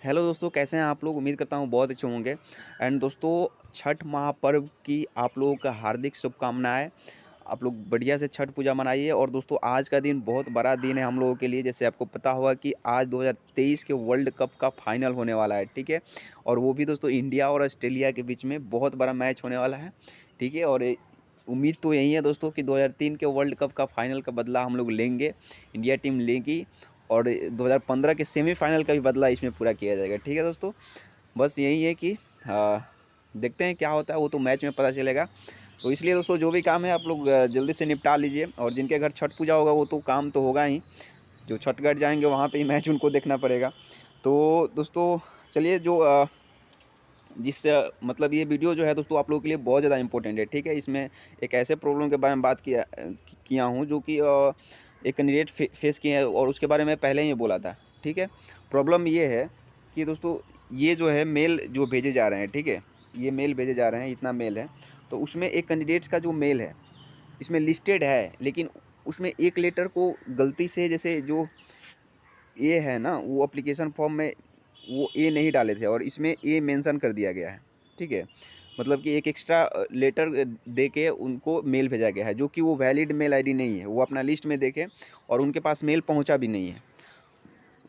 Hello दोस्तों, कैसे हैं आप लोग। उम्मीद करता हूँ बहुत अच्छे होंगे। एंड दोस्तों, छठ महापर्व की आप लोगों का हार्दिक शुभकामनाएं। आप लोग बढ़िया से छठ पूजा मनाइए। और दोस्तों, आज का दिन बहुत बड़ा दिन है हम लोगों के लिए। जैसे आपको पता होगा कि आज 2023 के वर्ल्ड कप का फाइनल होने वाला है, ठीक है। और वो भी दोस्तों इंडिया और ऑस्ट्रेलिया के बीच में बहुत बड़ा मैच होने वाला है, ठीक है। और उम्मीद तो यही है दोस्तों कि 2003 के वर्ल्ड कप का फाइनल का बदला हम लोग लेंगे, इंडिया टीम लेगी। और 2015 के सेमीफाइनल का भी बदला इसमें पूरा किया जाएगा, ठीक है दोस्तों। बस यही है कि देखते हैं क्या होता है, वो तो मैच में पता चलेगा। तो इसलिए दोस्तों, जो भी काम है आप लोग जल्दी से निपटा लीजिए। और जिनके घर छठ पूजा होगा वो तो काम तो होगा ही, जो छठ घाट जाएंगे वहाँ पे ही मैच उनको देखना पड़ेगा। तो दोस्तों, चलिए जो मतलब ये वीडियो जो है दोस्तों आप लोगों के लिए बहुत ज़्यादा इंपॉर्टेंट है, ठीक है। इसमें एक ऐसे प्रॉब्लम के बारे में बात किया हूँ जो कि एक कैंडिडेट फेस किए हैं, और उसके बारे में पहले ही बोला था, ठीक है। प्रॉब्लम ये है कि दोस्तों, ये जो है मेल जो भेजे जा रहे हैं, ठीक है, ये मेल भेजे जा रहे हैं, इतना मेल है। तो उसमें एक कैंडिडेट्स का जो मेल है इसमें लिस्टेड है, लेकिन उसमें एक लेटर को गलती से, जैसे जो ए है ना, वो एप्लीकेशन फॉर्म में वो ए नहीं डाले थे और इसमें ए मेंशन कर दिया गया है, ठीक है। मतलब कि एक एक्स्ट्रा लेटर दे के उनको मेल भेजा गया है, जो कि वो वैलिड मेल आईडी नहीं है। वो अपना लिस्ट में देखे और उनके पास मेल पहुंचा भी नहीं है।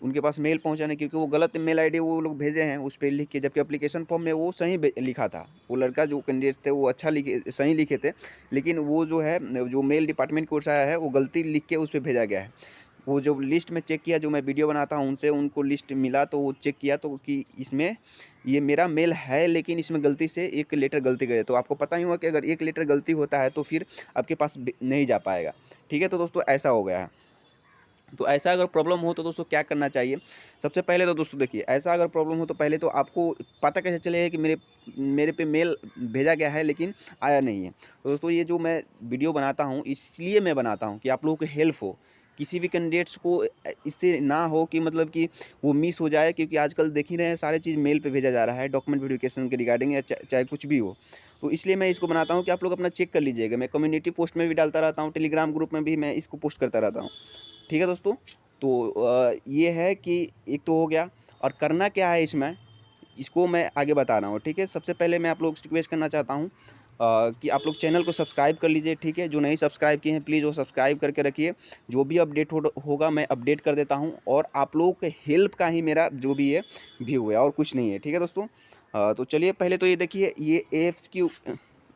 उनके पास मेल पहुंचा नहीं, क्योंकि वो गलत मेल आईडी वो लोग भेजे हैं उस पर लिख के, जबकि एप्लीकेशन फॉर्म में वो सही लिखा था। वो लड़का जो कैंडिडेट्स थे वो अच्छा लिखे, सही लिखे थे। लेकिन वो जो है, जो मेल डिपार्टमेंट की ओर से आया है, वो गलती लिख के उस पर भेजा गया है। वो जो लिस्ट में चेक किया, जो मैं वीडियो बनाता हूँ उनसे उनको लिस्ट मिला, तो वो चेक किया तो कि इसमें ये मेरा मेल है, लेकिन इसमें गलती से एक लेटर गलती करे। तो आपको पता ही होगा कि अगर एक लेटर गलती होता है तो फिर आपके पास नहीं जा पाएगा, ठीक है। तो दोस्तों, ऐसा हो गया है। तो ऐसा अगर प्रॉब्लम हो तो दोस्तों क्या करना चाहिए। सबसे पहले तो दोस्तों देखिए, ऐसा अगर प्रॉब्लम हो तो पहले तो आपको पता कैसे चलेगा कि मेरे मेरे पे मेल भेजा गया है लेकिन आया नहीं है। तो दोस्तों, ये जो मैं वीडियो बनाता हूँ इसलिए मैं बनाता हूँ कि आप लोगों को हेल्प हो, किसी भी कैंडिडेट्स को इससे ना हो कि मतलब कि वो मिस हो जाए। क्योंकि आजकल देख ही रहे हैं, सारे चीज़ मेल पे भेजा जा रहा है, डॉक्यूमेंट वेरिफिकेशन के रिगार्डिंग, या चाहे कुछ भी हो। तो इसलिए मैं इसको बनाता हूँ कि आप लोग अपना चेक कर लीजिएगा। मैं कम्युनिटी पोस्ट में भी डालता रहता हूँ, टेलीग्राम ग्रुप में भी मैं इसको पोस्ट करता रहता हूँ, ठीक है दोस्तों। तो ये है कि एक तो हो गया। और करना क्या है इसमें, इसको मैं आगे बता रहा हूँ, ठीक है। सबसे पहले मैं आप लोग से रिक्वेस्ट करना चाहता हूँ कि आप लोग चैनल को सब्सक्राइब कर लीजिए, ठीक है। जो नहीं सब्सक्राइब किए हैं प्लीज़ वो सब्सक्राइब करके रखिए। जो भी अपडेट होगा मैं अपडेट कर देता हूँ, और आप लोगों के हेल्प का ही मेरा जो भी है व्यू है, और कुछ नहीं है, ठीक है दोस्तों। तो चलिए पहले तो ये देखिए, ये AFQ,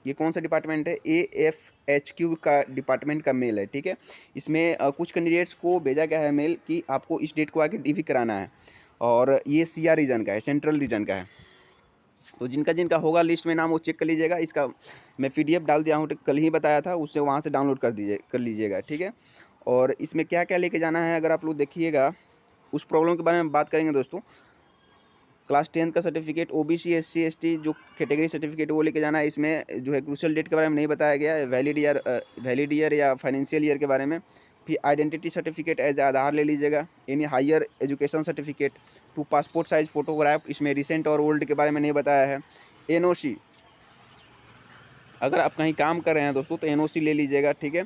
ये कौन सा डिपार्टमेंट है, AFHQ का डिपार्टमेंट का मेल है, ठीक है। इसमें कुछ कैंडिडेट्स को भेजा गया है मेल कि आपको इस डेट को आके DV कराना है। और ये CR रीजन का है, सेंट्रल रीजन का है। तो जिनका जिनका होगा लिस्ट में नाम, वो चेक कर लीजिएगा। इसका मैं PDF डाल दिया हूँ, कल ही बताया था, उससे वहाँ से डाउनलोड कर लीजिएगा, ठीक है। और इसमें क्या क्या लेके जाना है अगर आप लोग देखिएगा, उस प्रॉब्लम के बारे में बात करेंगे दोस्तों। क्लास 10 का सर्टिफिकेट, OBC SC ST जो कैटेगरी सर्टिफिकेट वो लेके जाना है। इसमें जो है क्रूशियल डेट के बारे में नहीं बताया गया है, वैलिड ईयर या फाइनेंशियल ईयर के बारे में। फिर आइडेंटिटी सर्टिफिकेट एज आधार ले लीजिएगा। Any higher education certificate, 2 passport size photograph, इसमें रिसेंट और ओल्ड के बारे में नहीं बताया है। NOC, अगर आप कहीं काम कर रहे हैं दोस्तों तो NOC ले लीजिएगा, ठीक है।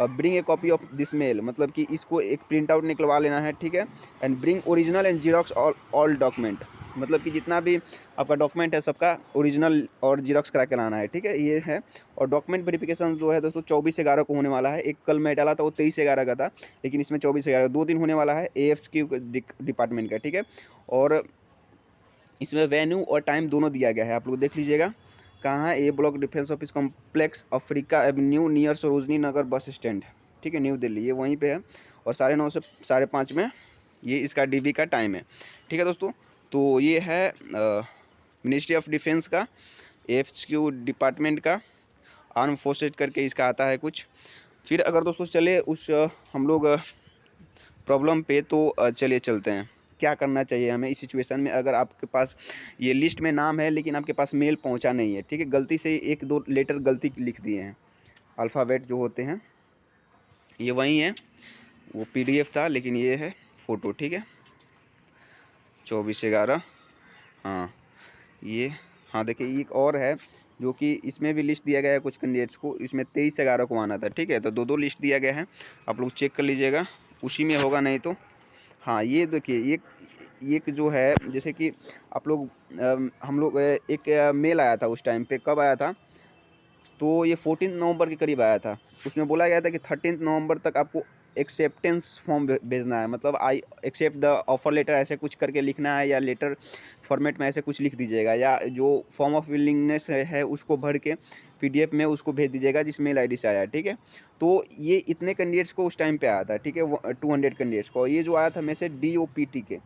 Bring a copy of this mail, मतलब कि इसको एक प्रिंट आउट निकलवा लेना है, ठीक है। And bring original and xerox all document, मतलब कि जितना भी आपका डॉक्यूमेंट है सबका ओरिजिनल और जीरोक्स करा के लाना है, ठीक है, ये है। और डॉक्यूमेंट वेरिफिकेशन जो है दोस्तों 24/11 को होने वाला है। एक कल मैं डाला था वो 23/11 का था, लेकिन इसमें 24/11 2 दिन होने वाला है, AFQ डिपार्टमेंट का, ठीक है। और इसमें वेन्यू और टाइम दोनों दिया गया है, आप लोग देख लीजिएगा। कहाँ है, A block defence office complex, Africa Avenue, near Sarojini Nagar bus stand, ठीक है, न्यू दिल्ली, ये वहीं पे है। और 9:30 से 5:30 में ये इसका DV का टाइम है, ठीक है दोस्तों। तो ये है मिनिस्ट्री ऑफ डिफेंस का, AFQ डिपार्टमेंट का, आर्म फोर्सेज करके इसका आता है कुछ। फिर अगर दोस्तों चले उस हम लोग प्रॉब्लम पे, तो चलिए चलते हैं। क्या करना चाहिए हमें इस सिचुएशन में, अगर आपके पास ये लिस्ट में नाम है लेकिन आपके पास मेल पहुंचा नहीं है, ठीक है। गलती से 1-2 लेटर गलती लिख दिए हैं, अल्फ़ाबेट जो होते हैं, ये वही है। वो PDF था लेकिन ये है फ़ोटो, ठीक है। 24/11, हाँ ये, हाँ देखिए एक और है जो कि इसमें भी लिस्ट दिया गया है कुछ कैंडिडेट्स को। इसमें 23/11 को आना था, ठीक है। तो 2-2 लिस्ट दिया गया है, आप लोग चेक कर लीजिएगा, उसी में होगा नहीं तो। हाँ ये देखिए, एक जो है जैसे कि आप लोग हम लोग एक मेल आया था उस टाइम पे, कब आया था, तो ये 14 नवंबर के करीब आया था। उसमें बोला गया था कि 13 नवंबर तक आपको एक्सेप्टेंस फॉर्म भेजना है, मतलब I accept the offer letter ऐसे कुछ करके लिखना है, या लेटर फॉर्मेट में ऐसे कुछ लिख दीजिएगा, या जो फॉर्म ऑफ विलिंगनेस है उसको भर के पीडीएफ में उसको भेज दीजिएगा जिस मेल आईडी से आया है, ठीक है। तो ये इतने कैंडिडेट्स को उस टाइम पे आया था, ठीक है, 200 कैंडिडेट्स को। ये जो आया था मैसेज DOPT के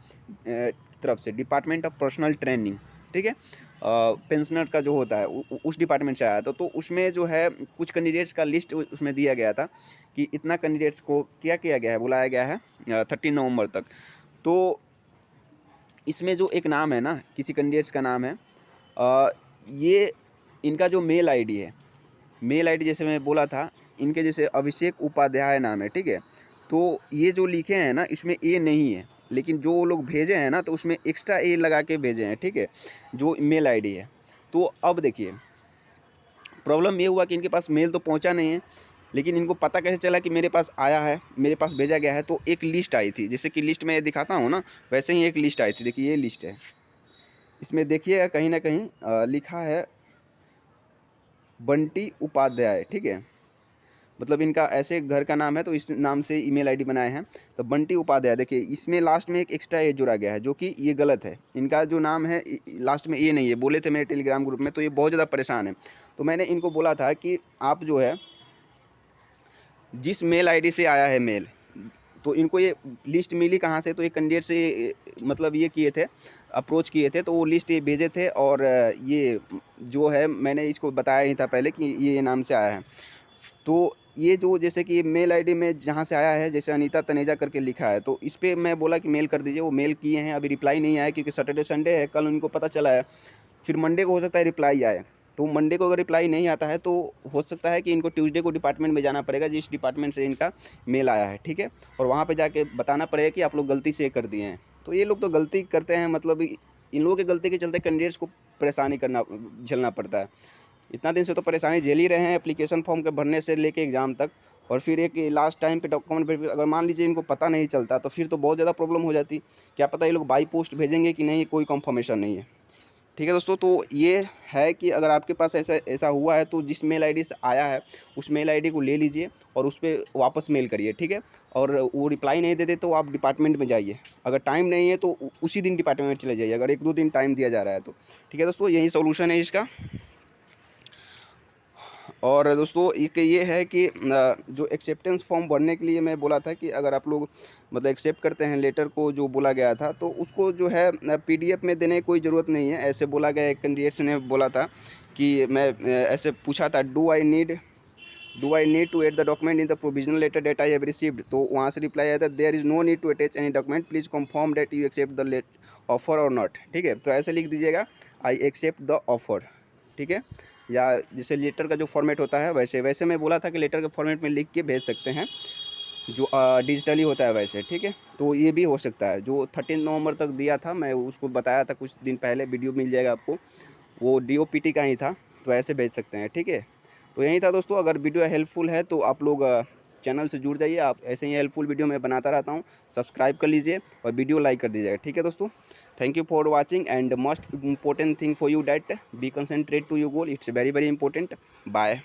तरफ से, डिपार्टमेंट ऑफ पर्सनल ट्रेनिंग, ठीक है, पेंशनर का जो होता है उस डिपार्टमेंट से आया था। तो उसमें जो है कुछ कैंडिडेट्स का लिस्ट उसमें दिया गया था कि इतना कैंडिडेट्स को क्या किया गया है, बुलाया गया है 13 नवंबर तक। तो इसमें जो एक नाम है ना, किसी कैंडिडेट्स का नाम है, ये इनका जो मेल आईडी है, मेल आईडी जैसे मैं बोला था, इनके जैसे अभिषेक उपाध्याय नाम है, ठीक है। तो ये जो लिखे हैं ना, इसमें ए नहीं है, लेकिन जो वो लोग भेजे हैं ना, तो उसमें एक्स्ट्रा ए लगा के भेजे हैं, ठीक है, जो मेल आईडी है। तो अब देखिए प्रॉब्लम ये हुआ कि इनके पास मेल तो पहुंचा नहीं है, लेकिन इनको पता कैसे चला कि मेरे पास आया है, मेरे पास भेजा गया है। तो एक लिस्ट आई थी, जैसे कि लिस्ट में दिखाता हूँ ना, वैसे ही एक लिस्ट आई थी। देखिए ये लिस्ट है, इसमें देखिएगा कहीं ना कहीं लिखा है बंटी उपाध्याय, ठीक है, मतलब इनका ऐसे घर का नाम है तो इस नाम से ईमेल आईडी बनाए हैं। तो बंटी उपाध्याय, देखिए इसमें लास्ट में एक एक्स्ट्रा ए जुड़ा गया है, जो कि ये गलत है। इनका जो नाम है लास्ट में ए नहीं है, बोले थे मेरे टेलीग्राम ग्रुप में, तो ये बहुत ज़्यादा परेशान है। तो मैंने इनको बोला था कि आप जो है जिस मेल आईडी से आया है मेल, तो इनको ये लिस्ट मिली कहाँ से, तो ये कैंडिडेट से मतलब ये किए थे, अप्रोच किए थे, तो वो लिस्ट ये भेजे थे। और ये जो है मैंने इसको बताया ही था पहले कि ये नाम से आया है। तो ये जो जैसे कि मेल आईडी में जहाँ से आया है, जैसे अनीता तनेजा करके लिखा है, तो इस पर मैं बोला कि मेल कर दीजिए। वो मेल किए हैं, अभी रिप्लाई नहीं आया, क्योंकि सैटरडे संडे है, कल उनको पता चला है, फिर मंडे को हो सकता है रिप्लाई आए। तो मंडे को अगर रिप्लाई नहीं आता है तो हो सकता है कि इनको ट्यूसडे को डिपार्टमेंट में जाना पड़ेगा, जिस डिपार्टमेंट से इनका मेल आया है, ठीक है, और वहाँ पे जाके बताना पड़ेगा कि आप लोग गलती से कर दिए हैं। तो ये लोग तो गलती करते हैं, मतलब इन लोगों की गलती के चलते कैंडिडेट्स को परेशानी झेलना पड़ता है। इतना दिन से तो परेशानी झेल ही रहे हैं, एप्लीकेशन फॉर्म के भरने से लेके एग्ज़ाम तक, और फिर एक लास्ट टाइम पे डॉक्यूमेंट वेरीफिकेशन, अगर मान लीजिए इनको पता नहीं चलता तो फिर तो बहुत ज़्यादा प्रॉब्लम हो जाती। क्या पता ये लोग बाई पोस्ट भेजेंगे कि नहीं, कोई कंफर्मेशन नहीं है, ठीक है दोस्तों। तो ये है कि अगर आपके पास ऐसा हुआ है, तो जिस मेल आईडी से आया है उस मेल आईडी को ले लीजिए और उस पर वापस मेल करिए, ठीक है। और वो रिप्लाई नहीं देते तो आप डिपार्टमेंट में जाइए, अगर टाइम नहीं है तो उसी दिन डिपार्टमेंट में चले जाइए, अगर 1-2 दिन टाइम दिया जा रहा है तो, ठीक है दोस्तों, यही सोल्यूशन है इसका। और दोस्तों एक ये है कि जो एक्सेप्टेंस फॉर्म भरने के लिए मैं बोला था कि अगर आप लोग मतलब एक्सेप्ट करते हैं लेटर को जो बोला गया था, तो उसको जो है पीडीएफ में देने की कोई ज़रूरत नहीं है। ऐसे बोला गया, एक कैंडिडेट्स ने बोला था कि मैं ऐसे पूछा था, do I need to add the document in the provisional letter that I have received. तो वहाँ से रिप्लाई आया था, there is no need to attach any document, please confirm that you accept the offer और not, ठीक है। तो ऐसे लिख दीजिएगा, आई एक्सेप्ट द ऑफर, ठीक है। या जैसे लेटर का जो फॉर्मेट होता है वैसे मैं बोला था कि लेटर के फॉर्मेट में लिख के भेज सकते हैं, जो डिजिटली होता है वैसे, ठीक है। तो ये भी हो सकता है, जो 13 नवंबर तक दिया था, मैं उसको बताया था कुछ दिन पहले, वीडियो मिल जाएगा आपको, वो DOPT का ही था, तो ऐसे भेज सकते हैं, ठीक है। तो यही था दोस्तों, अगर वीडियो हेल्पफुल है तो आप लोग चैनल से जुड़ जाइए। आप ऐसे ही हेल्पफुल वीडियो मैं बनाता रहता हूँ, सब्सक्राइब कर लीजिए और वीडियो लाइक कर दीजिएगा, ठीक है दोस्तों। Thank you for watching, and must important thing for you, that be concentrate to your goal, it's very very important. Bye.